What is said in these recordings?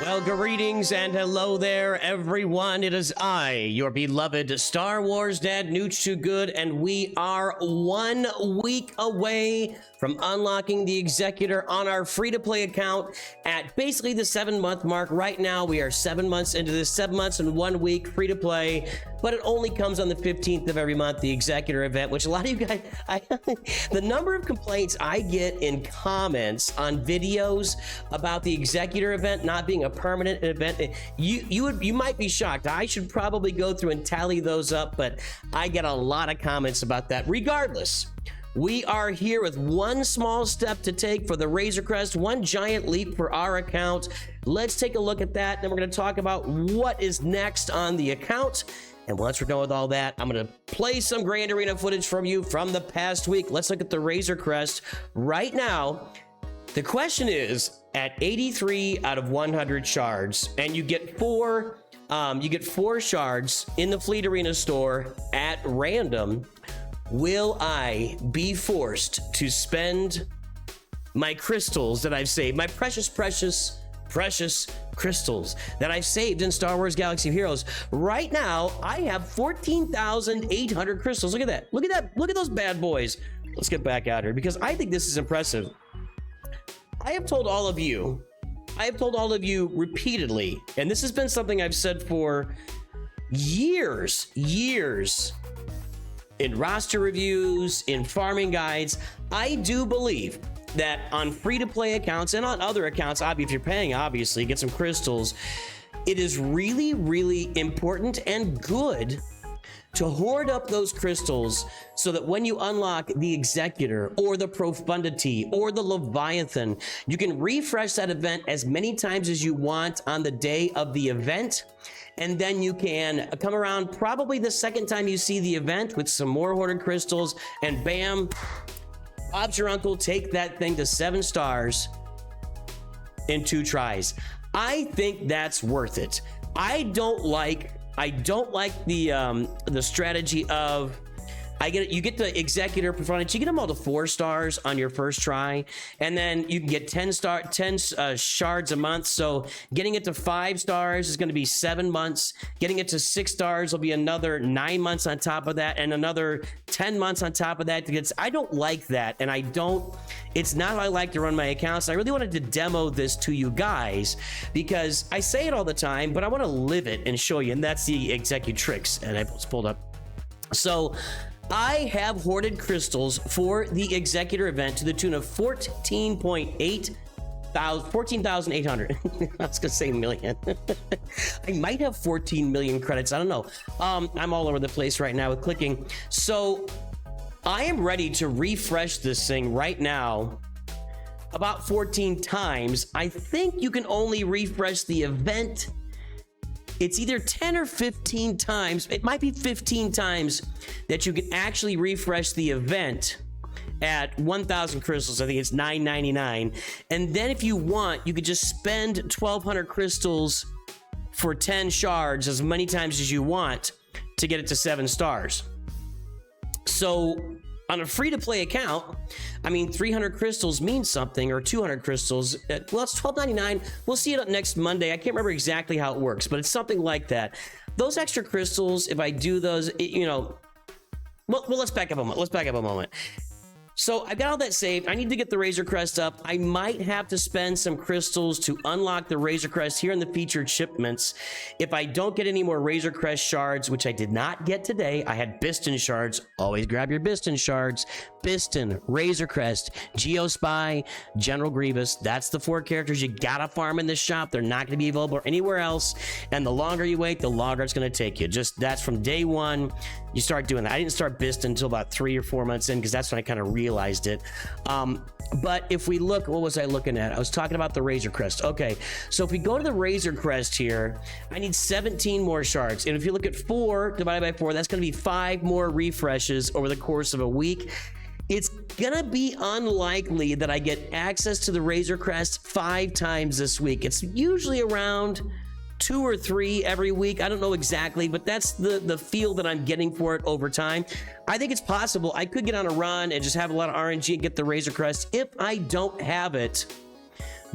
Well, greetings and hello there, everyone. It is I, your beloved Star Wars Dad, Nooch Too Good, and we are 1 week away from unlocking the Executor on our free-to-play account at basically the 7-month mark. Right now, we are 7 months into this, 7 months and 1 week free-to-play, but it only comes on the 15th of every month, the Executor event, which a lot of you guys, the number of complaints I get in comments on videos about the Executor event not being a permanent event, you might be shocked. I should probably go through and tally those up, but I get a lot of comments about that. Regardless, we are here with one small step to take for the Razor Crest, one giant leap for our account. Let's take a look at that. Then we're going to talk about what is next on the account. And once we're done with all that, I'm going to play some Grand Arena footage from you from the past week. Let's look at the Razor Crest right now. The question is, at 83 out of 100 shards, and you get four shards in the Fleet Arena store at random, will I be forced to spend my crystals that I've saved, my precious crystals that I've saved in Star Wars Galaxy of Heroes? Right now, I have 14,800 crystals. Look at that. Look at that. Look at those bad boys. Let's get back out here because I think this is impressive. I have told all of you repeatedly, and this has been something I've said for years in roster reviews, in farming guides. I do believe that on free-to-play accounts and on other accounts, if you're paying, obviously, get some crystals, it is really, really important and good to hoard up those crystals so that when you unlock the Executor or the Profundity or the Leviathan, you can refresh that event as many times as you want on the day of the event. And then you can come around probably the second time you see the event with some more hoarded crystals, and bam, Bob's your uncle, take that thing to 7 stars in 2 tries. I think that's worth it. I don't like the strategy of you get the Executor Profundity, you get them all to 4 stars on your first try, and then you can get 10 shards a month. So getting it to 5 stars is going to be 7 months. Getting it to 6 stars will be another 9 months on top of that, and another 10 months on top of that. I don't like that, and it's not how I like to run my accounts. I really wanted to demo this to you guys because I say it all the time, but I want to live it and show you, and that's the Executrix, and I've pulled up. So I have hoarded crystals for the Executor event to the tune of 14,800. I was gonna say million. I might have 14 million credits. I don't know. I'm all over the place right now with clicking. So I am ready to refresh this thing right now about 14 times. I think you can only refresh the event. It's either 10 or 15 times. It might be 15 times that you can actually refresh the event at 1,000 crystals. I think it's $9.99. And then if you want, you could just spend 1,200 crystals for 10 shards as many times as you want to get it to 7 stars. So on a free-to-play account, 300 crystals means something, or 200 crystals. Well, it's $12.99. We'll see it next Monday. I can't remember exactly how it works, but it's something like that. Those extra crystals, if I do those, well, let's back up a moment. So I've got all that saved. I need to get the Razor Crest up. I might have to spend some crystals to unlock the Razor Crest here in the featured shipments. If I don't get any more Razor Crest shards, which I did not get today, I had Biston shards. Always grab your Biston shards. Biston, Razor Crest, Geospy, General Grievous. That's the 4 characters you gotta farm in this shop. They're not gonna be available anywhere else. And the longer you wait, the longer it's gonna take you. That's from day one. You start doing that. I didn't start Biston until about 3 or 4 months in because that's when I kind of realized it. But if we look, what was I looking at? I was talking about the Razor Crest. Okay, so if we go to the Razor Crest here, I need 17 more shards. And if you look at 4 divided by 4, that's going to be 5 more refreshes over the course of a week. It's gonna be unlikely that I get access to the Razor Crest 5 times this week. It's usually around 2 or 3 every week. I don't know exactly, but that's the feel that I'm getting for it over time. I think it's possible I could get on a run and just have a lot of RNG and get the Razor Crest if I don't have it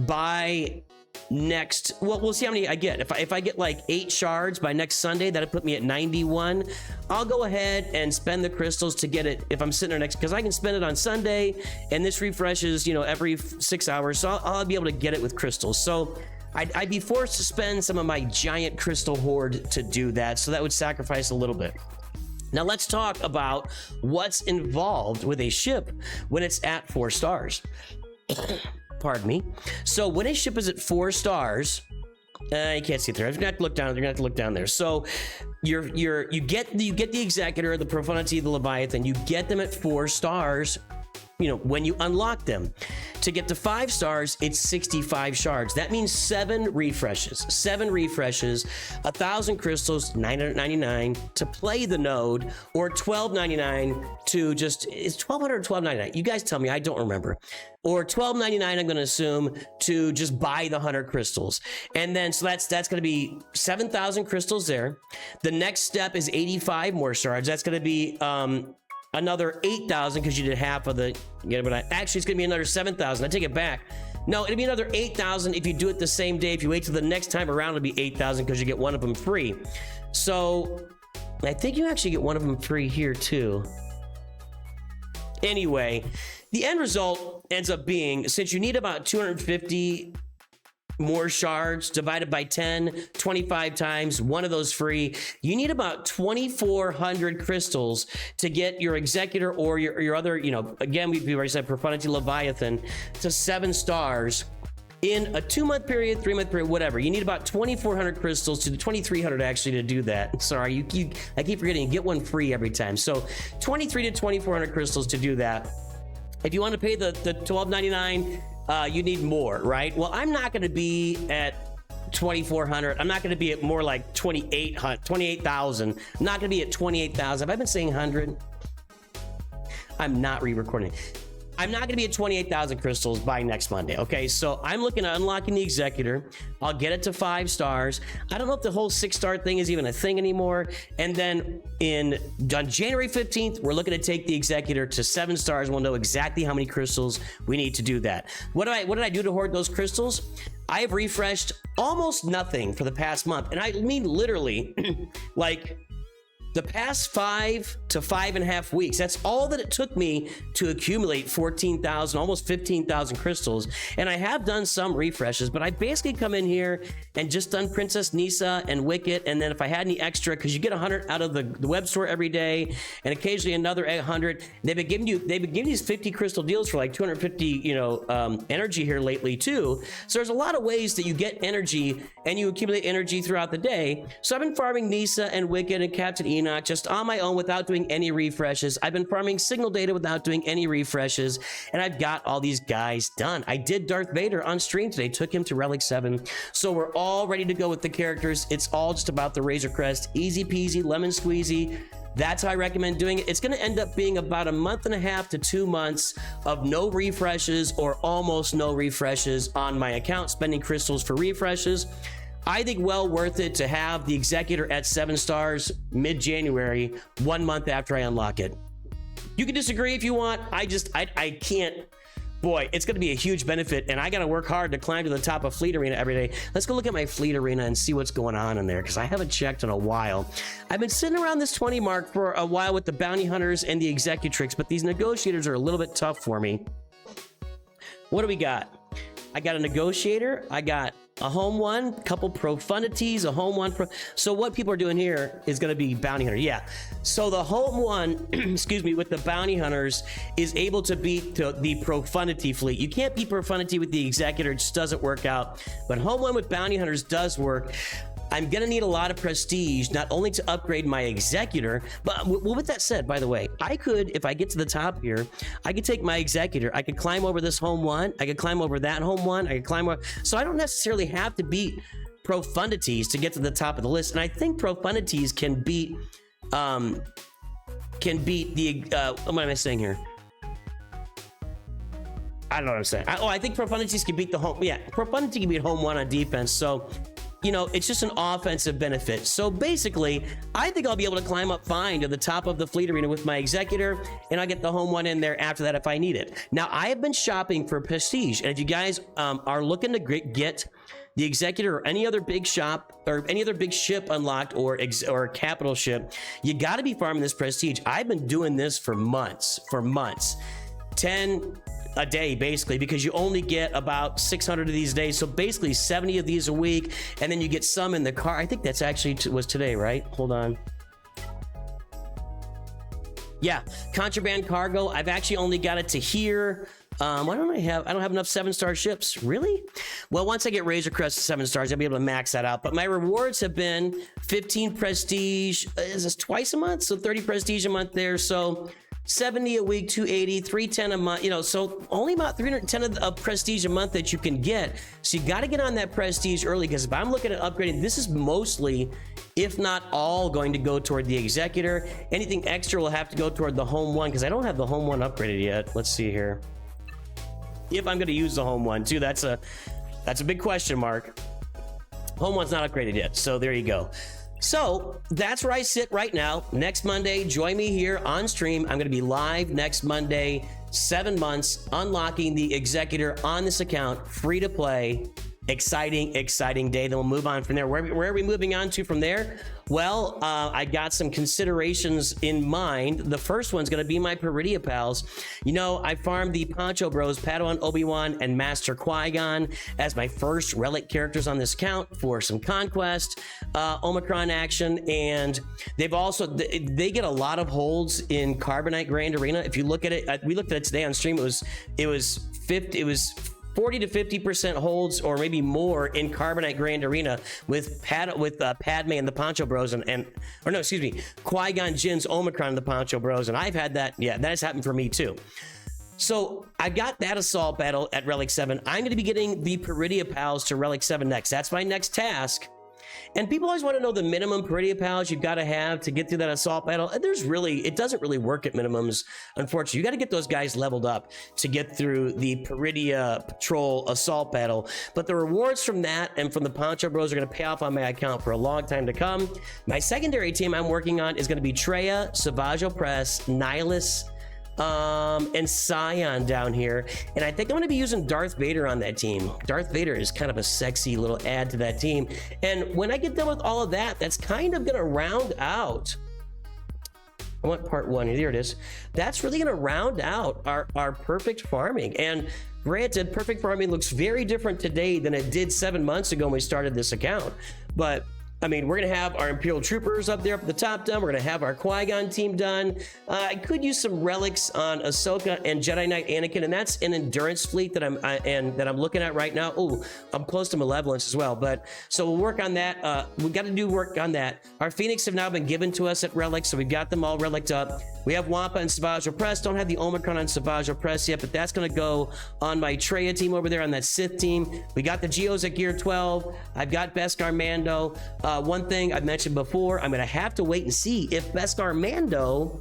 by next, well, we'll see how many I get. If I get like 8 shards by next Sunday, that'll put me at 91. I'll go ahead and spend the crystals to get it if I'm sitting there next, because I can spend it on Sunday, and this refreshes, you know, every 6 hours, so I'll be able to get it with crystals. So I'd be forced to spend some of my giant crystal hoard to do that, so that would sacrifice a little bit. Now let's talk about what's involved with a ship when it's at 4 stars. Pardon me. So when a ship is at 4 stars, you can't see it there. You're gonna have to look down. You're gonna have to look down there. So you get the Executor, the Profundity, the Leviathan. You get them at 4 stars. You know, when you unlock them. To get to 5 stars, it's 65 shards. That means 7 refreshes. 7 refreshes, 1,000 crystals, 999 to play the node, or 1299 to just, it's 1,200 or 1299. You guys tell me, I don't remember. Or 1299, I'm going to assume, to just buy the 100 crystals. And then, so that's going to be 7,000 crystals there. The next step is 85 more shards. That's going to be, another 8,000 because you did half of the, actually it's gonna be another 7,000. I take it back. No, it'll be another 8,000 if you do it the same day. If you wait till the next time around, it'll be 8,000 because you get one of them free. So I think you actually get one of them free here too. Anyway, the end result ends up being, since you need about 250 more shards divided by 10, 25 times, one of those free, you need about 2,400 crystals to get your Executor or your other, you know, again, we've already said Profundity, Leviathan, to 7 stars in a 2-month period, 3-month period, whatever. You need about 2,400 crystals to 2,300 actually to do that. Sorry, I keep forgetting, you get one free every time. So 23 to 2,400 crystals to do that. If you want to pay the $12.99, you need more, right? Well, I'm not going to be at 2,400. I'm not going to be at more like 28,000. I'm not going to be at 28,000. Have I been saying 100? I'm not re-recording. I'm not going to be at 28,000 crystals by next Monday. Okay, so I'm looking at unlocking the Executor. I'll get it to 5 stars. I don't know if the whole 6-star thing is even a thing anymore. And then on January 15th, we're looking to take the Executor to 7 stars. We'll know exactly how many crystals we need to do that. What did I do to hoard those crystals? I have refreshed almost nothing for the past month. And I mean literally like the past 5 to 5.5 weeks. That's all that it took me to accumulate 14,000, almost 15,000 crystals. And I have done some refreshes, but I basically come in here and just done Princess Nisa and Wicket. And then if I had any extra, because you get 100 out of the web store every day, and occasionally another 100. They've been giving these 50 crystal deals for like 250, you know, energy here lately too. So there's a lot of ways that you get energy and you accumulate energy throughout the day. So I've been farming Nisa and Wicket and Captain Enoch just on my own without doing any refreshes. I've been farming signal data without doing any refreshes, and I've got all these guys done. I did Darth Vader on stream today, took him to Relic 7. So we're all ready to go with the characters. It's all just about the Razor Crest. Easy peasy, lemon squeezy. That's how I recommend doing it. It's going to end up being about 1.5 to 2 months of no refreshes or almost no refreshes on my account, spending crystals for refreshes. I think well worth it to have the Executor at 7 stars mid-January, 1 month after I unlock it. You can disagree if you want. I can't. Boy, it's going to be a huge benefit, and I got to work hard to climb to the top of Fleet Arena every day. Let's go look at my Fleet Arena and see what's going on in there, because I haven't checked in a while. I've been sitting around this 20 mark for a while with the Bounty Hunters and the Executrix, but these Negotiators are a little bit tough for me. What do we got? I got a Negotiator. I got a home one, couple Profundities, a home one. So what people are doing here is going to be Bounty Hunter. Yeah. So the home one, excuse me, with the Bounty Hunters is able to beat the Profundity fleet. You can't beat Profundity with the Executor. It just doesn't work out. But home one with Bounty Hunters does work. I'm going to need a lot of prestige, not only to upgrade my Executor, but with that said, by the way, I could, if I get to the top here, I could take my Executor. I could climb over this home one. I could climb over that home one. I could climb over. So I don't necessarily have to beat Profundities to get to the top of the list. And I think Profundities can beat the, what am I saying here? I don't know what I'm saying. I think Profundities can beat the home. Yeah, Profundity can beat home one on defense. So, you know, it's just an offensive benefit. So basically, I think I'll be able to climb up fine to the top of the Fleet Arena with my Executor, and I'll get the home one in there after that if I need it. Now, I have been shopping for prestige, and if you guys are looking to get the Executor, or any other big shop or any other big ship unlocked, or capital ship, you got to be farming this prestige. I've been doing this for months, 10 a day basically, because you only get about 600 of these days, so basically 70 of these a week, and then you get some in the car. I think that's actually was today, right? Hold on. Yeah, contraband cargo. I've actually only got it to here. Why don't I don't have enough 7-star ships. Really? Well, once I get Razor Crest 7 stars, I'll be able to max that out. But my rewards have been 15 prestige. Is this twice a month? So 30 prestige a month there. So 70 a week, 280, 310 a month, you know, so only about 310 of prestige a month that you can get. So you got to get on that prestige early, because if I'm looking at upgrading, this is mostly, if not all, going to go toward the Executor. Anything extra will have to go toward the home one, because I don't have the home one upgraded yet. Let's see here. If I'm going to use the home one too, that's a big question mark. Home one's not upgraded yet, so there you go. So that's where I sit right now. Next Monday, join me here on stream. I'm going to be live next Monday, 7 months, unlocking the Executor on this account, free to play. Exciting day. Then we'll move on from there. Where are we moving on to from there? Well, I got some considerations in mind. The first one's going to be my Peridia pals. You know, I farmed the Poncho Bros, Padawan Obi-Wan, and Master Qui-Gon as my first relic characters on this account for some conquest, Omicron action, and they get a lot of holds in Carbonite Grand Arena. If you look at it, we looked at it today on stream. It was 40 to 50% holds, or maybe more, in Carbonite Grand Arena with Padme and the Poncho Bros, Qui-Gon Jinn's Omicron and the Poncho Bros, and I've had that. Yeah, that has happened for me too. So I've got that assault battle at Relic 7. I'm going to be getting the Peridia pals to Relic 7 next. That's my next task. And people always want to know the minimum Peridia pals you've got to have to get through that assault battle. And it doesn't really work at minimums, unfortunately. You got to get those guys leveled up to get through the Peridia Patrol assault battle. But the rewards from that and from the Poncho Bros are going to pay off on my account for a long time to come. My secondary team I'm working on is going to be Traya, SWGOH Press, Nihilus, and Scion down here, and I think I'm going to be using Darth Vader on that team. Darth Vader is kind of a sexy little add to that team, and when I get done with all of that, that's kind of going to round out. I want part 1 here. There it is. That's really going to round out our perfect farming. And granted, perfect farming looks very different today than it did 7 months ago when we started this account, but I mean, we're going to have our Imperial Troopers up there up at the top done. We're going to have our Qui-Gon team done. I could use some relics on Ahsoka and Jedi Knight Anakin, and that's an endurance fleet that I'm looking at right now. Oh, I'm close to Malevolence as well, but so we'll work on that. We got to do work on that. Our Phoenix have now been given to us at relics, so we've got them all reliced up. We have Wampa and SWGOH Press. Don't have the Omicron on SWGOH Press yet, but that's going to go on my Traya team over there on that Sith team. We got the Geos at Gear 12. I've got Beskar Mando. One thing I've mentioned before, I'm going to have to wait and see if Beskar Mando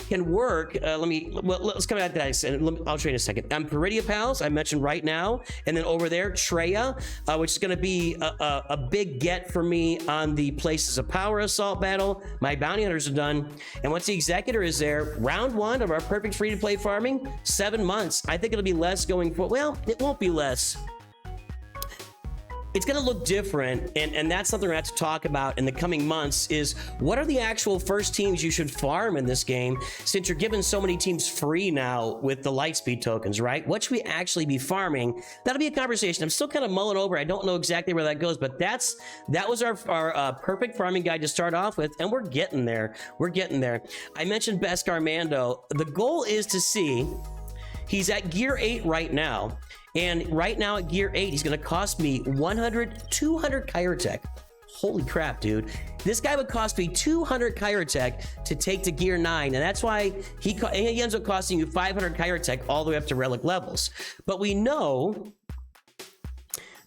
can work. Let's come back to that, and I'll show you in a second. Peridia pals, I mentioned right now, and then over there, Traya, which is going to be a big get for me on the Places of Power assault battle. My bounty hunters are done, and once the Executor is there, round 1 of our perfect free-to-play farming, 7 months. I think it'll be less going forward. Well, it won't be less. It's going to look different, and that's something we're going to have to talk about in the coming months, is what are the actual first teams you should farm in this game, since you're giving so many teams free now with the Lightspeed tokens, right? What should we actually be farming? That'll be a conversation. I'm still kind of mulling over. I don't know exactly where that goes, but that was our perfect farming guide to start off with, and we're getting there. We're getting there. I mentioned Beskar Mando. The goal is to see, he's at Gear 8 right now. And right now at Gear 8, he's going to cost me 200 Kyrotech. Holy crap, dude. This guy would cost me 200 Kyrotech to take to Gear 9. And that's why he ends up costing you 500 Kyrotech all the way up to relic levels. But we know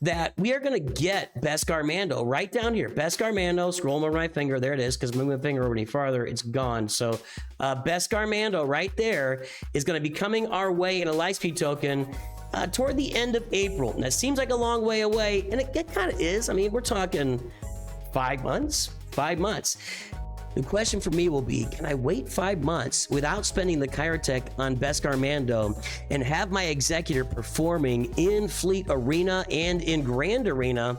that we are going to get Beskar Mando right down here. Beskar Mando, scroll over my finger. There it is, because moving my finger over any farther, it's gone. So Beskar Mando right there is going to be coming our way in a Lightspeed token toward the end of April. And that seems like a long way away, and it kind of is. I mean, we're talking 5 months. The question for me will be, can I wait 5 months without spending the Kyrotech on Beskar Mando and have my Executor performing in Fleet Arena and in Grand Arena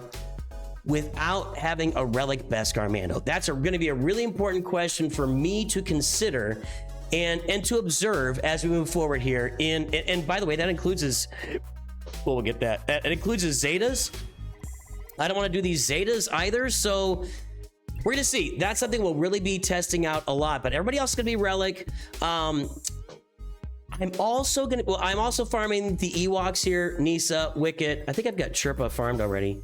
without having a Relic Beskar Mando? That's going to be a really important question for me to consider and to observe as we move forward here. And by the way, that includes his, well, we'll get that. It includes his Zetas. I don't want to do these Zetas either, so we're gonna see. That's something we'll really be testing out a lot, but everybody else is gonna be Relic. I'm also farming the Ewoks here, Nisa, Wicket. I think I've got Chirpa farmed already.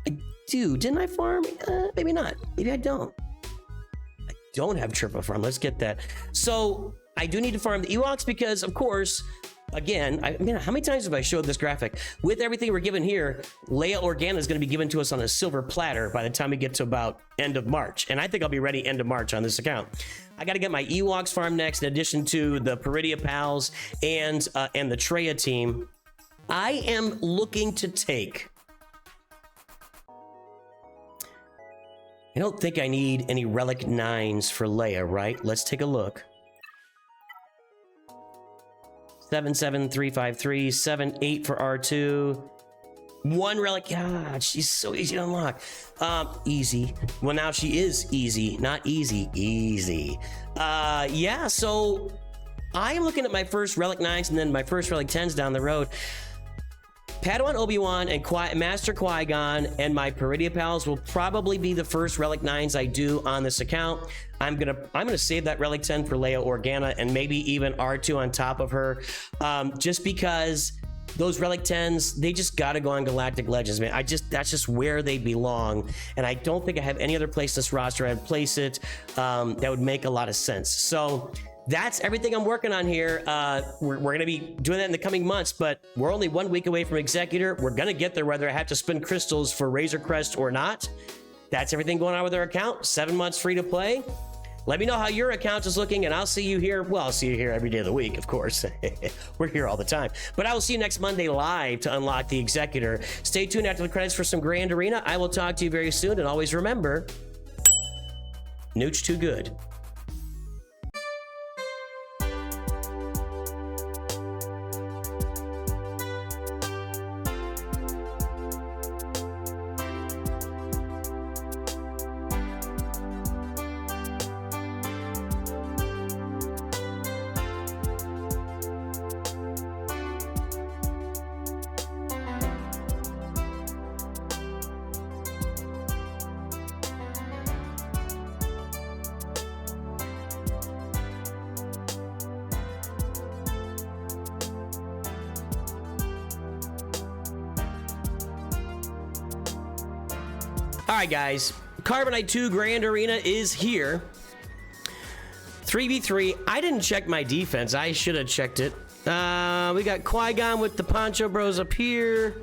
I do, didn't I farm? Maybe not, maybe I don't. I don't have Chirpa farm, let's get that. So I do need to farm the Ewoks because, of course, again, I mean, how many times have I showed this graphic? With everything we're given here, Leia Organa is going to be given to us on a silver platter by the time we get to about end of March. And I think I'll be ready end of March on this account. I got to get my Ewoks farm next, in addition to the Peridia Pals and the Treya team. I am looking to take... I don't think I need any Relic 9s for Leia, right? Let's take a look. 77353, 78 for R2. 1 Relic. God, she's so easy to unlock. Easy. Well, now she is easy, not easy. Easy. Yeah, so I am looking at my first Relic 9s and then my first Relic 10s down the road. Padawan Obi-Wan and Master Qui-Gon and my Peridia Pals will probably be the first Relic 9s I do on this account. I'm gonna save that Relic 10 for Leia Organa and maybe even R2 on top of her, just because those Relic 10s, they just gotta go on Galactic Legends, man. That's just where they belong, and I don't think I have any other place in this roster I'd place it that would make a lot of sense. So that's everything I'm working on here. We're going to be doing that in the coming months, but we're only 1 week away from Executor. We're going to get there whether I have to spend crystals for Razor Crest or not. That's everything going on with our account. 7 months free to play. Let me know how your account is looking, and I'll see you here. Well, I'll see you here every day of the week, of course. We're here all the time. But I will see you next Monday live to unlock the Executor. Stay tuned after the credits for some Grand Arena. I will talk to you very soon, and always remember, Nooch too good. All right, guys, Carbonite 2 Grand Arena is here. 3v3. I didn't check my defense. I should have checked it. We got Qui-Gon with the Poncho Bros up here.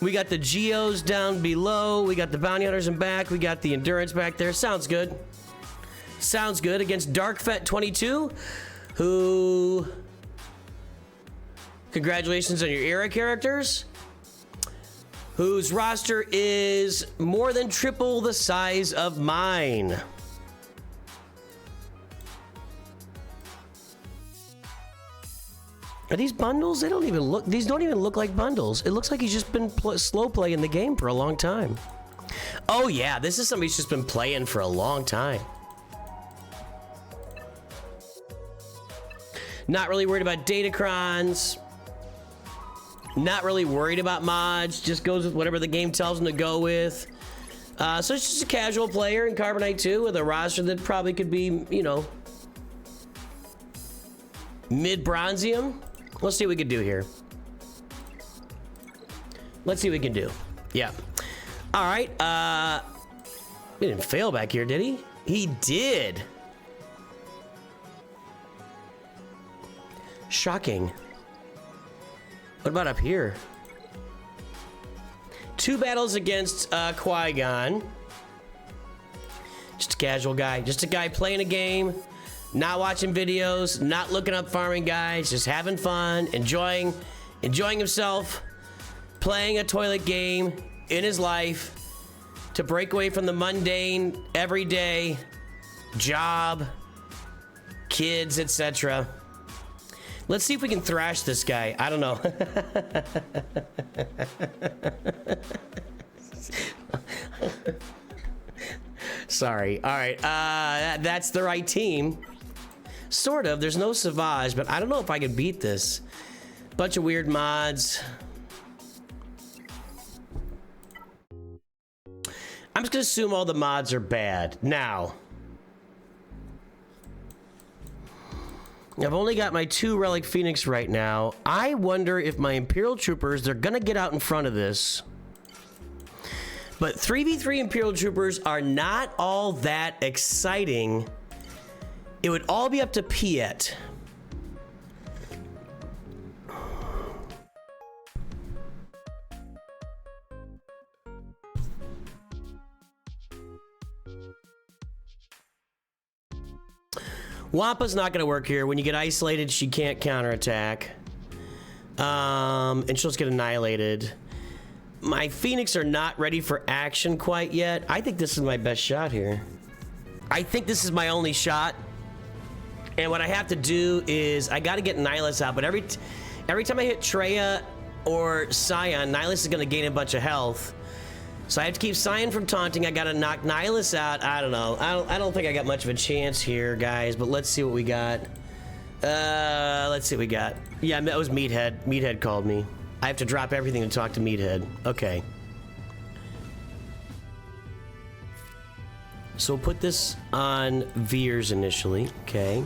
We got the Geos down below. We got the Bounty Hunters in back. We got the Endurance back there. Sounds good. Sounds good against Darkfet 22, who... Congratulations on your era characters. Whose roster is more than triple the size of mine. Are these bundles? They don't even look, these don't even look like bundles. It looks like he's just been slow playing the game for a long time. Oh yeah, this is somebody who's just been playing for a long time. Not really worried about datacrons. Not really worried about mods, just goes with whatever the game tells him to go with. So it's just a casual player in Carbonite 2 with a roster that probably could be, you know, mid-bronzium. Let's see what we can do here. Let's see what we can do. Yeah. All right. He didn't fail back here, did he? He did. Shocking. What about up here? 2 battles against Qui-Gon. Just a casual guy. Just a guy playing a game, not watching videos, not looking up farming guides, just having fun, enjoying himself, playing a toilet game in his life. to break away from the mundane, everyday job, kids, etc. Let's see if we can thrash this guy. I don't know. Sorry. All right. That's the right team. Sort of. There's no Savage, but I don't know if I can beat this. Bunch of weird mods. I'm just gonna assume all the mods are bad. Now, I've only got my 2 Relic Phoenix right now. I wonder if my Imperial Troopers, they're gonna get out in front of this. But 3v3 Imperial Troopers are not all that exciting. It would all be up to Piet. Wampa's not gonna work here. When you get isolated, she can't counterattack. And she'll just get annihilated. My Phoenix are not ready for action quite yet. I think this is my best shot here. I think this is my only shot. And what I have to do is I gotta get Nihilus out, but every time I hit Treya or Scion, Nihilus is gonna gain a bunch of health. So I have to keep Scion from taunting. I gotta knock Nihilus out. I don't know. I don't think I got much of a chance here, guys, but let's see what we got. Let's see what we got. Yeah, that was Meathead. Meathead called me. I have to drop everything to talk to Meathead. Okay. So we'll put this on Veers initially. Okay.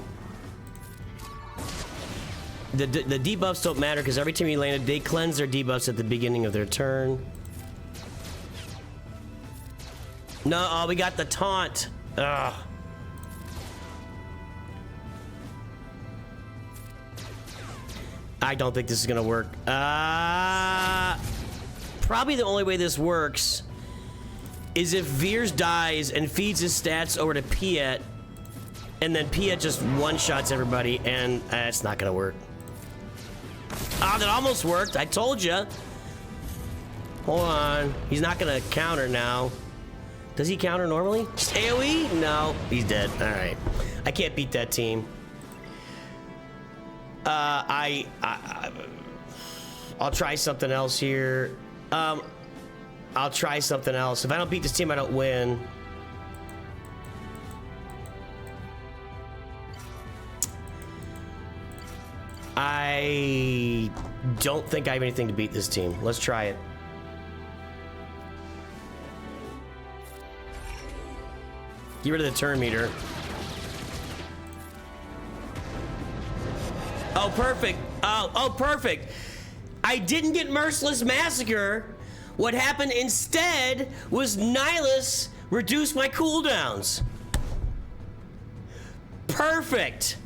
The debuffs don't matter because every time you landed, they cleanse their debuffs at the beginning of their turn. No, oh, we got the taunt. Ugh. I don't think this is gonna work. Probably the only way this works is if Veers dies and feeds his stats over to Piet, and then Piet just one-shots everybody, and it's not gonna work. Ah, that almost worked. I told you. Hold on. He's not gonna counter now. Does he counter normally? Just AoE? No, he's dead. All right. I can't beat that team. I'll try something else here. I'll try something else. If I don't beat this team, I don't win. I don't think I have anything to beat this team. Let's try it. Get rid of the turn meter. Oh, perfect. Oh, perfect. I didn't get Merciless Massacre. What happened instead was Nihilus reduced my cooldowns. Perfect.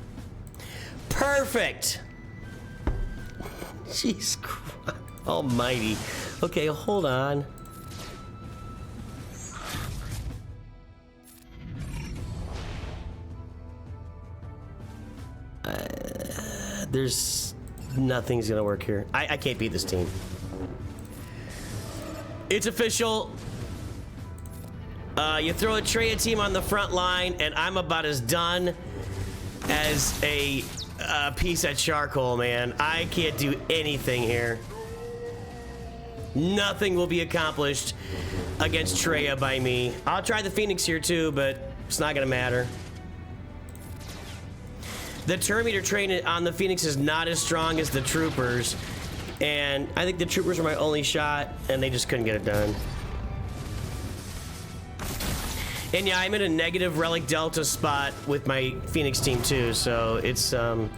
Perfect. Jeez Christ almighty. Okay, hold on. There's nothing's gonna work here. I can't beat this team. It's official. You throw a Treya team on the front line, and I'm about as done as a piece of charcoal, man. I can't do anything here. Nothing will be accomplished against Treya by me. I'll try the Phoenix here too, but it's not gonna matter. The turn meter train on the Phoenix is not as strong as the Troopers, and I think the Troopers were my only shot, and they just couldn't get it done. And yeah, I'm in a negative Relic Delta spot with my Phoenix team too, so it's all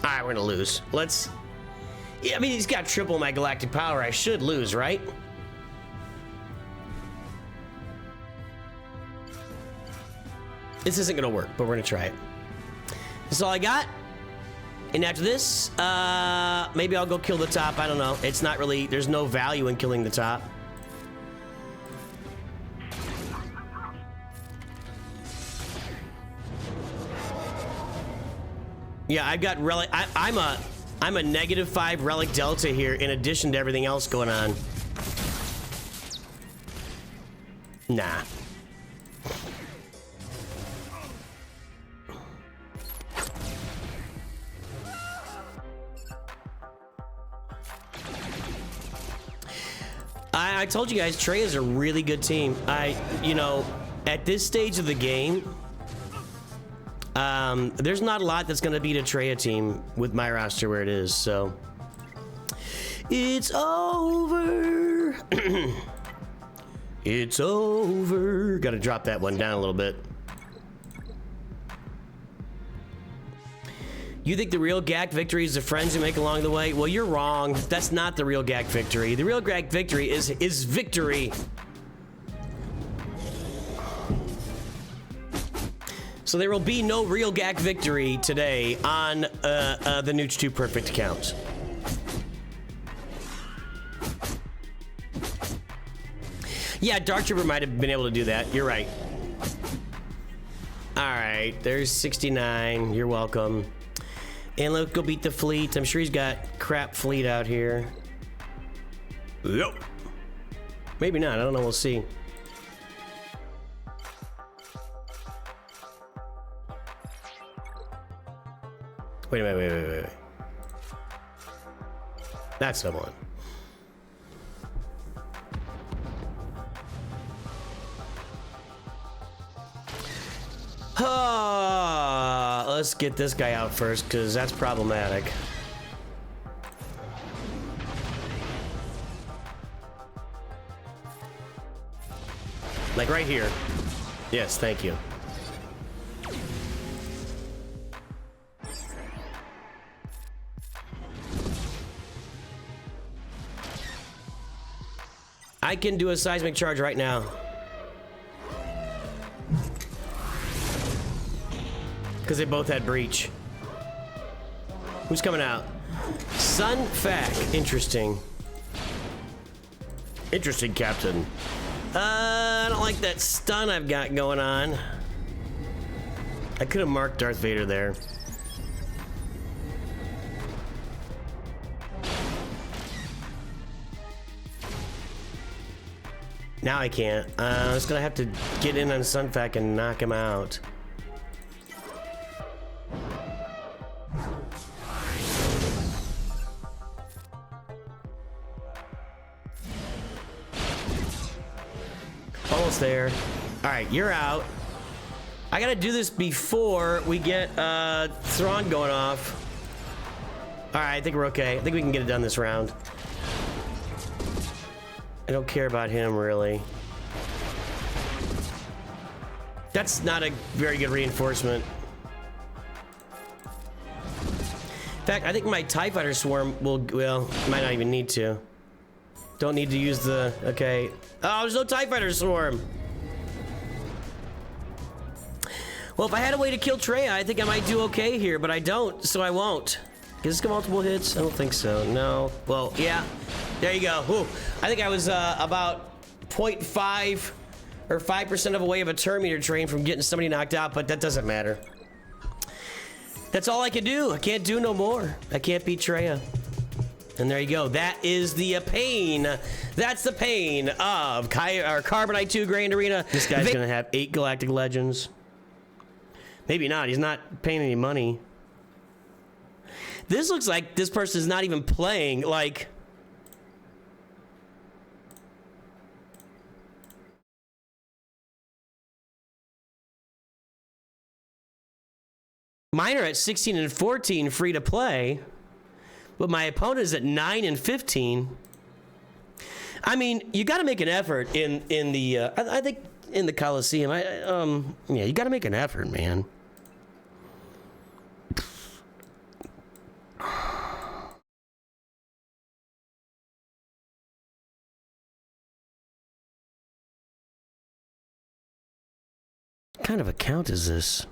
right, we're gonna lose. Let's. Yeah, I mean, he's got triple my galactic power. I should lose, right? This isn't gonna work, but we're gonna try it. That's all I got. And after this, maybe I'll go kill the top. I don't know. It's not really, there's no value in killing the top. Yeah, I've got relic. I'm a -5 Relic Delta here in addition to everything else going on. Nah. I told you guys, Trey is a really good team. You know, at this stage of the game, there's not a lot that's going to beat a Trey team with my roster where it is, so. It's over. It's over. Got to drop that one down a little bit. You think the real GAC victory is the friends you make along the way? Well, you're wrong. That's not the real GAC victory. The real GAC victory is victory. So there will be no real GAC victory today on the Nooch 2 Perfect account. Yeah, Dark Trooper might have been able to do that. You're right. All right, there's 69. You're welcome. And let's go beat the fleet. I'm sure he's got crap fleet out here. Yep. Maybe not. I don't know. We'll see. Wait. That's the one. Let's get this guy out first, because that's problematic. Like right here. Yes, thank you. I can do a seismic charge right now. Because they both had breach. Who's coming out? Sun Fac. Interesting. Interesting, Captain. I don't like that stun I've got going on. I could have marked Darth Vader there. Now I can't. I'm just gonna have to get in on Sun Fac and knock him out. Almost there. All right, you're out. I gotta do this before we get Thrawn going off. All right, I think we're okay. I think we can get it done this round. I don't care about him, really. That's not a very good reinforcement. In fact, I think my TIE Fighter swarm will, well, might not even need to. Don't need to use the, okay. Oh, there's no TIE Fighter swarm. Well, if I had a way to kill Trey, I think I might do okay here, but I don't, so I won't. Does this get multiple hits? I don't think so, no. Well, yeah, there you go. Whew. I think I was about 0.5 or 5% of a way of a Terminator train from getting somebody knocked out, but that doesn't matter. That's all I can do. I can't do no more. I can't beat Trey. And there you go. That is the pain. That's the pain of Carbonite 2 Grand Arena. This guy's gonna have 8 Galactic Legends. Maybe not. He's not paying any money. This looks like this person is not even playing. Like, mine are at 16 and 14 free to play. But my opponent is at 9 and 15. I mean, you got to make an effort in the. I think in the Coliseum. Yeah, you got to make an effort, man. What kind of account is this?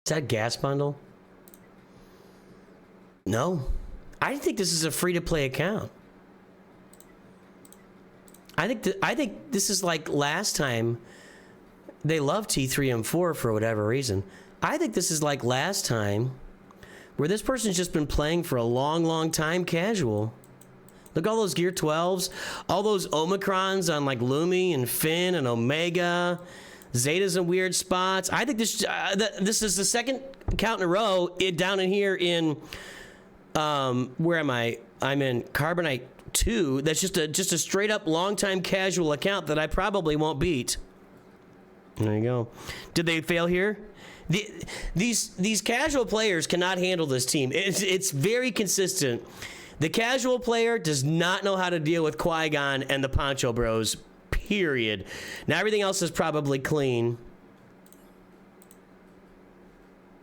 Is that gas bundle? No. I think this is a free-to-play account. I think this is like last time. They love T3 and 4 for whatever reason. I think this is like last time, where this person's just been playing for a long, long time casual. Look, all those Gear 12s, all those Omicrons on like Lumi and Finn and Omega, Zetas in weird spots. I think this is the second count in a row down in here in, where am I? I'm in Carbonite 2. That's just a straight up long time casual account that I probably won't beat. There you go. Did they fail here? These casual players cannot handle this team. It's very consistent. The casual player does not know how to deal with Qui-Gon and the Poncho Bros, period. Now everything else is probably clean.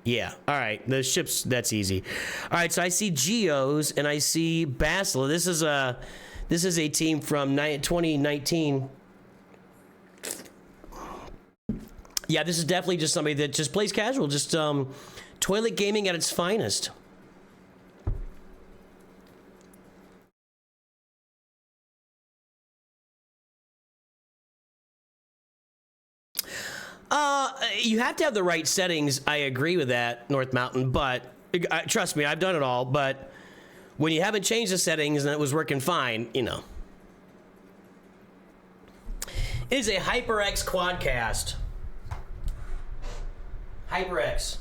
Yeah, all right, the ships, that's easy. All right, so I see Geos and I see Bastila. This is a team from 2019. Yeah, this is definitely just somebody that just plays casual, just toilet gaming at its finest. You have to have the right settings. I agree with that, North Mountain, but trust me, I've done it all. But when you haven't changed the settings and it was working fine, you know. It is a HyperX Quadcast. HyperX.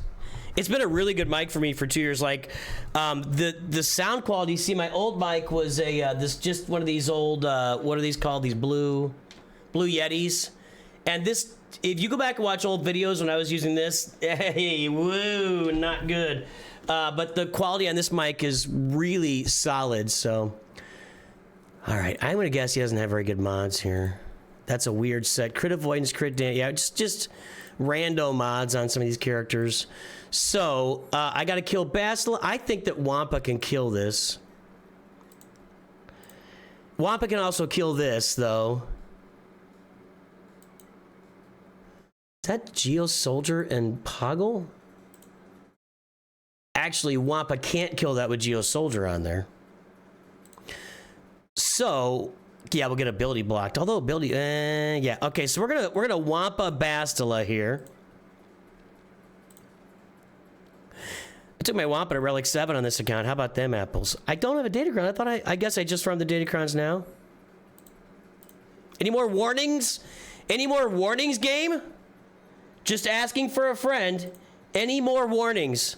It's been a really good mic for me for 2 years. Like, the sound quality. See, my old mic was a just one of these old what are these called? These blue Yetis. And this, if you go back and watch old videos when I was using this, hey, woo, not good. But the quality on this mic is really solid. So, all right, I'm gonna guess he doesn't have very good mods here. That's a weird set. Crit avoidance, crit damage. Yeah, just rando mods on some of these characters. So I got to kill Bastila. I think that Wampa can kill this. Wampa can also kill this, though. Is that Geo Soldier and Poggle? Actually, Wampa can't kill that with Geo Soldier on there. So yeah, we'll get ability blocked. Although ability, yeah. Okay, so we're gonna Wampa Bastila here. I took my Wampa to Relic 7 on this account. How about them apples? I don't have a Datacron. I thought I guess I just farmed the Datacrons now. Any more warnings? Any more warnings, game? Just asking for a friend. Any more warnings?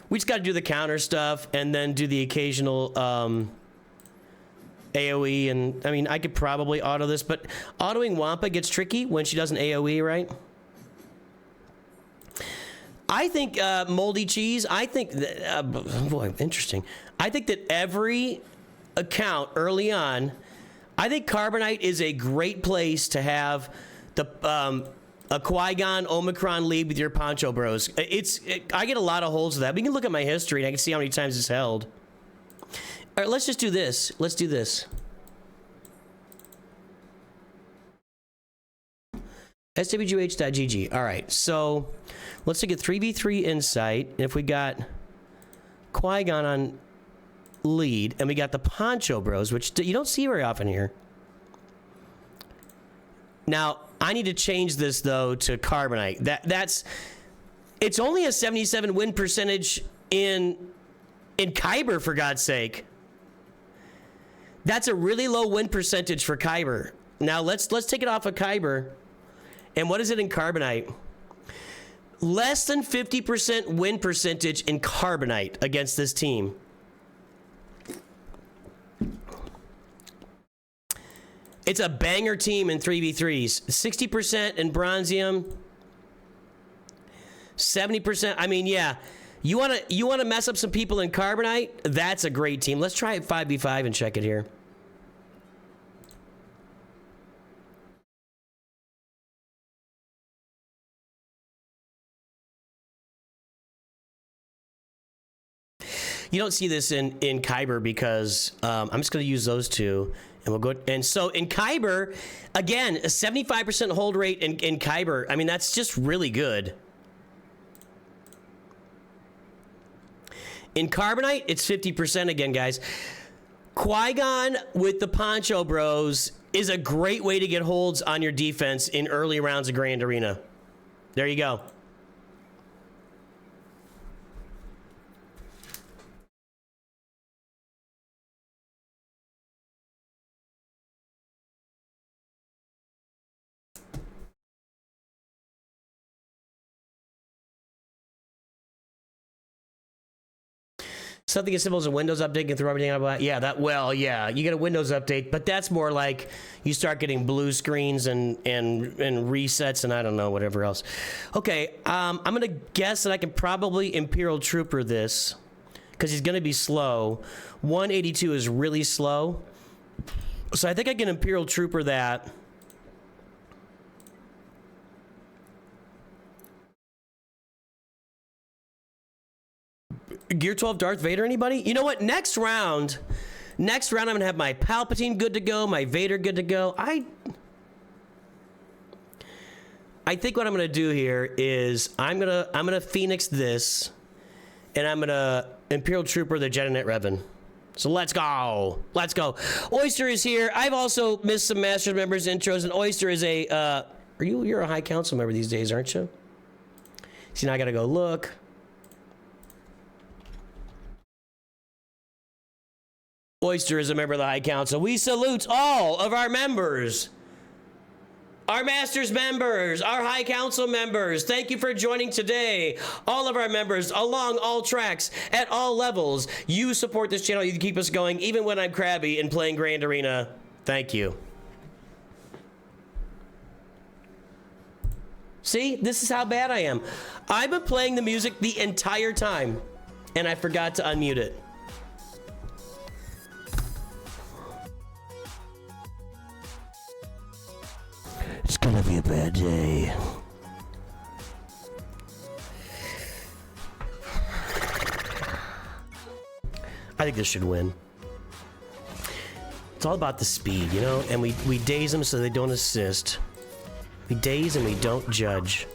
We just got to do the counter stuff and then do the occasional AoE. And I mean, I could probably auto this, but autoing Wampa gets tricky when she does an AoE, right? I think Moldy Cheese, I think that, boy, interesting. I think that every account early on, I think Carbonite is a great place to have the a Qui-Gon Omicron lead with your Poncho Bros. I get a lot of holds of that. We can look at my history and I can see how many times it's held. All right, let's just do this. Let's do this. SWGOH.gg. All right, so let's look at 3v3 Insight. If we got Qui-Gon on lead and we got the Poncho Bros, which you don't see very often here. Now, I need to change this though to Carbonite. It's only a 77 win percentage in Kyber, for God's sake. That's a really low win percentage for Kyber. Now let's take it off of Kyber. And what is it in Carbonite? Less than 50% win percentage in Carbonite against this team. It's a banger team in 3v3s. 60% in Bronzium. 70%. I mean, yeah. You wanna mess up some people in Carbonite? That's a great team. Let's try it 5v5 and check it here. You don't see this in Kyber because I'm just going to use those two. And we'll go. And so in Kyber, again, a 75% hold rate in Kyber. I mean, that's just really good. In Carbonite, it's 50% again, guys. Qui-Gon with the Poncho Bros is a great way to get holds on your defense in early rounds of Grand Arena. There you go. Something as simple as a Windows update can throw everything out. Yeah, yeah, you get a Windows update, but that's more like you start getting blue screens and resets and I don't know, whatever else. Okay, I'm gonna guess that I can probably Imperial Trooper this because he's gonna be slow. 182 is really slow, so I think I can Imperial Trooper that. Gear 12 Darth Vader, anybody? You know what? Next round, I'm gonna have my Palpatine good to go, my Vader good to go. I think what I'm gonna do here is I'm gonna Phoenix this, and I'm gonna Imperial Trooper the Jedinet Revan. So let's go. Let's go. Oyster is here. I've also missed some Masters members intros, and Oyster is a you're a High Council member these days, aren't you? See, now I gotta go look. Oyster is a member of the High Council. We salute all of our members, our Masters members, our High Council members. Thank you for joining today. All of our members along all tracks at all levels. You support this channel. You keep us going even when I'm crabby and playing Grand Arena. Thank you. See, this is how bad I am. I've been playing the music the entire time and I forgot to unmute it. It's gonna be a bad day. I think this should win. It's all about the speed, you know? And we daze them so they don't assist. We daze and we don't judge.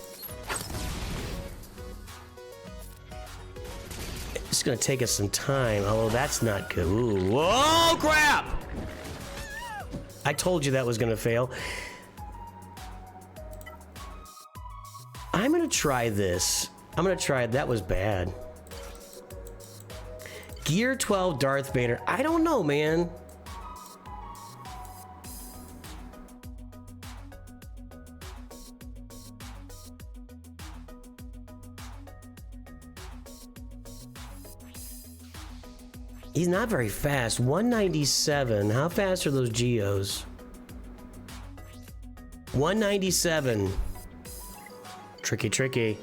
It's gonna take us some time, although that's not good. Ooh, whoa, crap! I told you that was gonna fail. I'm gonna try this. I'm gonna try it. That was bad. Gear 12 Darth Vader. I don't know, man. He's not very fast. 197. How fast are those Geos? 197. Tricky, tricky.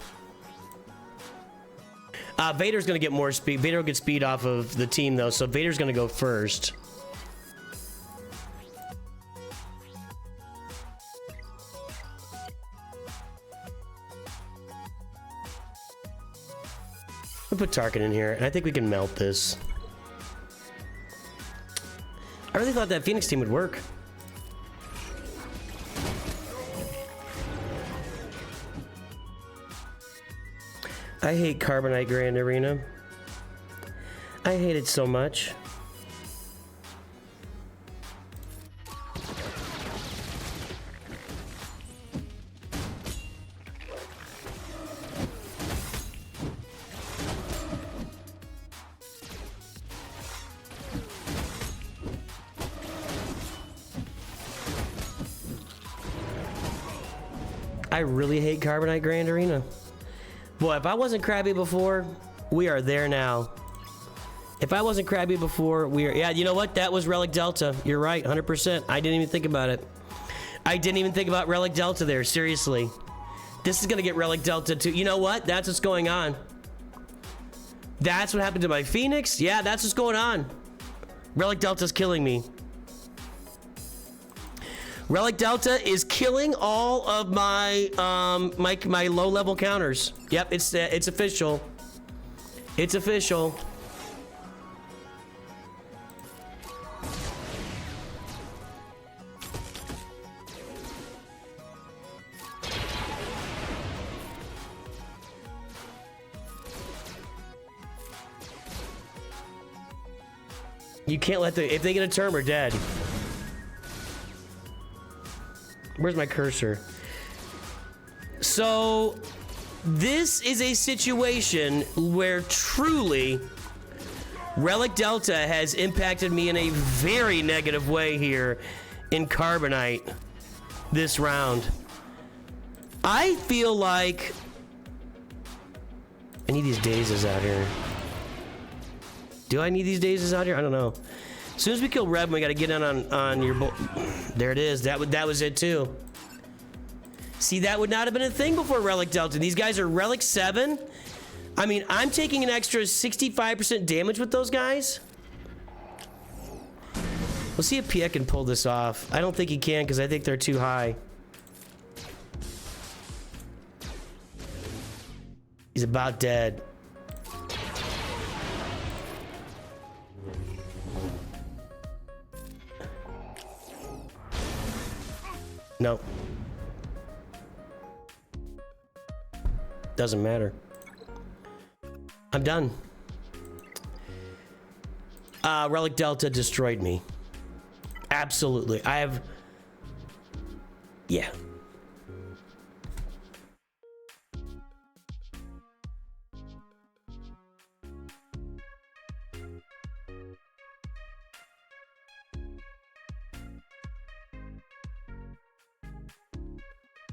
Vader's gonna get more speed. Vader will get speed off of the team though, so Vader's gonna go first. We'll put Tarkin in here, and I think we can melt this. I really thought that Phoenix team would work. I hate Carbonite Grand Arena. I hate it so much. I really hate Carbonite Grand Arena. Boy, if I wasn't crabby before, we are there now. If I wasn't crabby before, we are... Yeah, you know what? That was Relic Delta. You're right, 100%. I didn't even think about it. I didn't even think about Relic Delta there, seriously. This is gonna get Relic Delta too. You know what? That's what's going on. That's what happened to my Phoenix? Yeah, that's what's going on. Relic Delta's killing me. Relic Delta is killing all of my my low-level counters. Yep, it's official. It's official. You can't let the... If they get a term, we're dead. Where's my cursor? So, this is a situation where truly Relic Delta has impacted me in a very negative way here in Carbonite this round. I feel like I need these dazes out here. Do I need these dazes out here? I don't know. As soon as we kill Rev, we gotta get in on your there it is. That was it too. See, that would not have been a thing before Relic Delta. These guys are Relic 7. I mean, I'm taking an extra 65% damage with those guys. We'll see if Pia can pull this off. I don't think he can because I think they're too high. He's about dead. No. Doesn't matter. I'm done. Relic Delta destroyed me. Absolutely. I have... Yeah.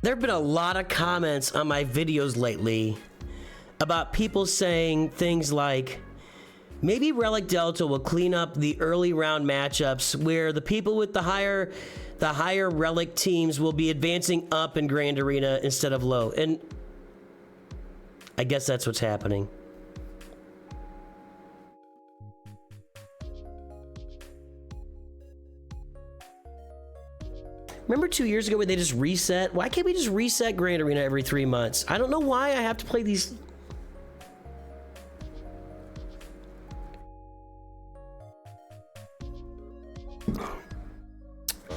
There have been a lot of comments on my videos lately about people saying things like, maybe Relic Delta will clean up the early round matchups where the people with the higher Relic teams will be advancing up in Grand Arena instead of low. And I guess that's what's happening. Remember 2 years ago when they just reset? Why can't we just reset Grand Arena every 3 months? I don't know why I have to play these.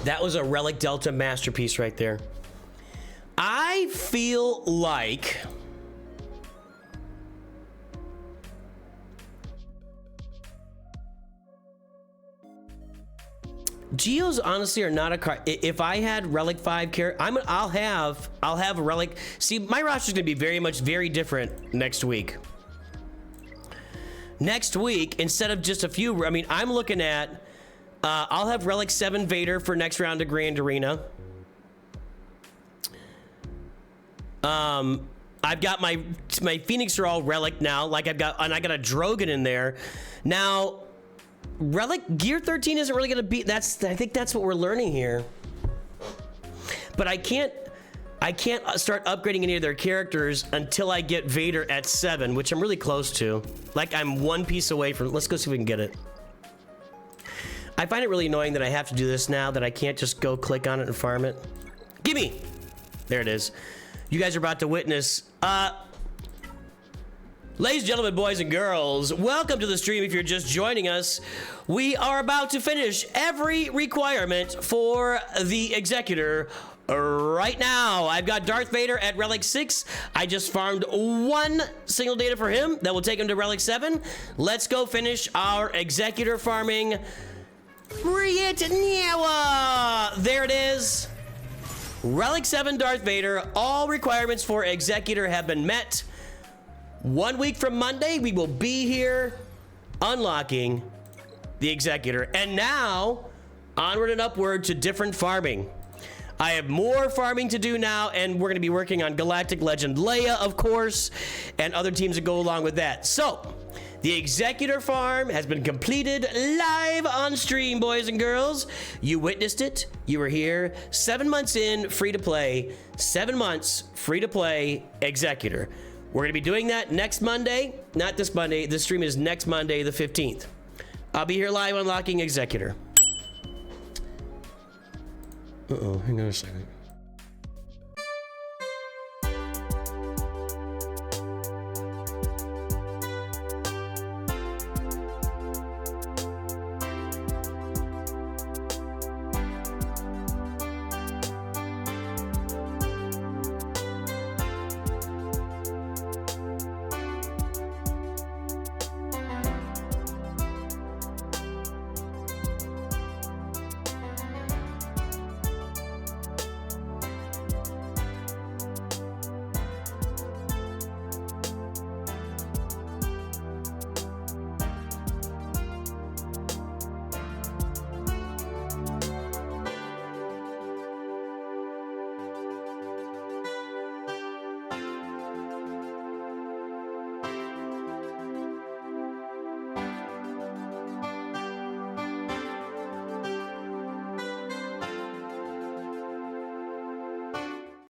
That was a Relic Delta masterpiece right there. I feel like Geos honestly are not a card. If I had Relic 5 character, I'll have a Relic. See, my roster's gonna be very different next week. Next week, instead of just a few, I mean, I'm looking at I'll have Relic 7 Vader for next round of Grand Arena. I've got my Phoenix are all Relic now. Like I got a Drogon in there. Now, Relic Gear 13 isn't really gonna be. I think that's what we're learning here. But I can't start upgrading any of their characters until I get Vader at 7, which I'm really close to. Like I'm one piece away from. Let's go see if we can get it. I find it really annoying that I have to do this now, that I can't just go click on it and farm it. Gimme! There it is. You guys are about to witness, ladies and gentlemen, boys and girls, welcome to the stream. If you're just joining us, we are about to finish every requirement for the Executor right now. I've got Darth Vader at Relic 6. I just farmed one single data for him that will take him to Relic 7. Let's go finish our Executor farming. There it is. Relic 7 Darth Vader. All requirements for Executor have been met. 1 week from Monday, we will be here unlocking the Executor. And now, onward and upward to different farming. I have more farming to do now, and we're going to be working on Galactic Legend Leia, of course, and other teams that go along with that. So, the Executor farm has been completed live on stream, boys and girls. You witnessed it. You were here. 7 months in, free to play. 7 months, free to play Executor. We're going to be doing that next Monday. Not this Monday. The stream is next Monday, the 15th. I'll be here live unlocking Executor. Uh-oh, hang on a second.